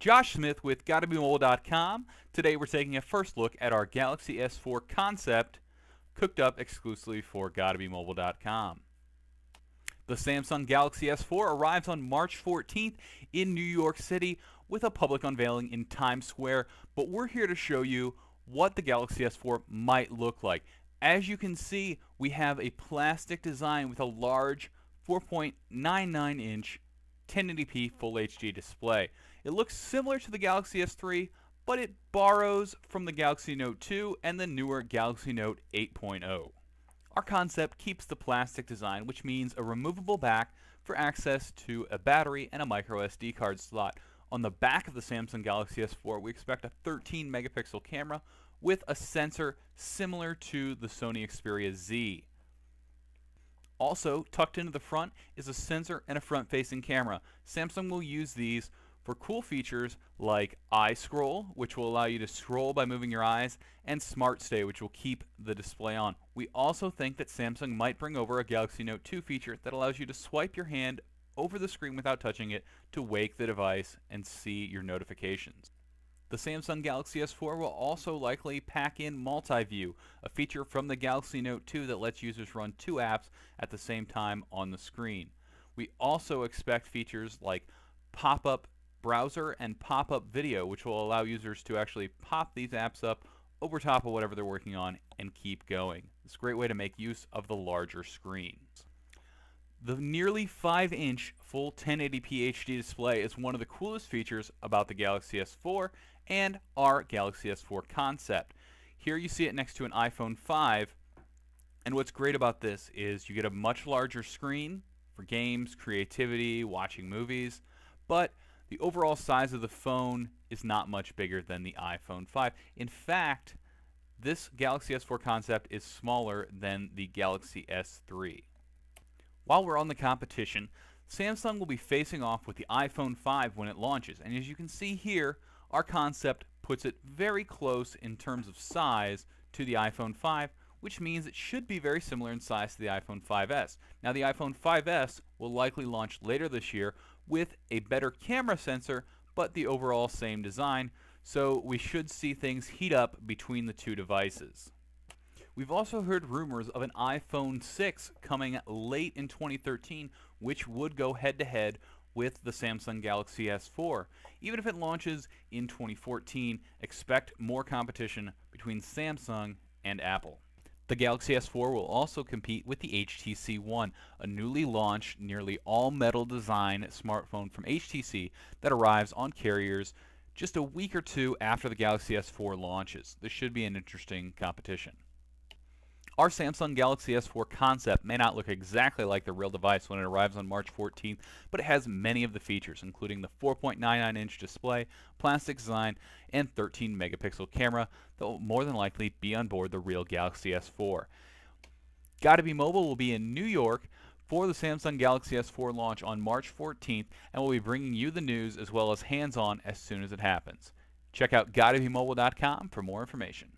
Josh Smith with GottaBeMobile.com. Today we're taking a first look at our Galaxy S4 concept, cooked up exclusively for GottaBeMobile.com. The Samsung Galaxy S4 arrives on March 14th in New York City with a public unveiling in Times Square, but we're here to show you what the Galaxy S4 might look like. As you can see, we have a plastic design with a large 4.99-inch 1080p Full HD display. It looks similar to the Galaxy S3, but it borrows from the Galaxy Note 2 and the newer Galaxy Note 8.0. Our concept keeps the plastic design, which means a removable back for access to a battery and a micro SD card slot. On the back of the Samsung Galaxy S4, we expect a 13 megapixel camera with a sensor similar to the Sony Xperia Z. Also, tucked into the front is a sensor and a front-facing camera. Samsung will use these for cool features like Eye Scroll, which will allow you to scroll by moving your eyes, and Smart Stay, which will keep the display on. We also think that Samsung might bring over a Galaxy Note 2 feature that allows you to swipe your hand over the screen without touching it to wake the device and see your notifications. The Samsung Galaxy S4 will also likely pack in Multi-View, a feature from the Galaxy Note 2 that lets users run two apps at the same time on the screen. We also expect features like pop-up browser and pop-up video, which will allow users to actually pop these apps up over top of whatever they're working on and keep going. It's a great way to make use of the larger screens. The nearly 5-inch full 1080p HD display is one of the coolest features about the Galaxy S4 and our Galaxy S4 concept. Here you see it next to an iPhone 5, and what's great about this is you get a much larger screen for games, creativity, watching movies, but the overall size of the phone is not much bigger than the iPhone 5. In fact, this Galaxy S4 concept is smaller than the Galaxy S3. While we're on the competition, Samsung will be facing off with the iPhone 5 when it launches, and as you can see here, our concept puts it very close in terms of size to the iPhone 5, which means it should be very similar in size to the iPhone 5S. Now, the iPhone 5S will likely launch later this year with a better camera sensor, but the overall same design, so we should see things heat up between the two devices. We've also heard rumors of an iPhone 6 coming late in 2013, which would go head-to-head with the Samsung Galaxy S4. Even if it launches in 2014, expect more competition between Samsung and Apple. The Galaxy S4 will also compete with the HTC One, a newly launched, nearly all-metal design smartphone from HTC that arrives on carriers just a week or two after the Galaxy S4 launches. This should be an interesting competition. Our Samsung Galaxy S4 concept may not look exactly like the real device when it arrives on March 14th, but it has many of the features, including the 4.99-inch display, plastic design, and 13 megapixel camera that will more than likely be on board the real Galaxy S4. Gotta Be Mobile will be in New York for the Samsung Galaxy S4 launch on March 14th, and we'll be bringing you the news as well as hands-on as soon as it happens. Check out GottaBeMobile.com for more information.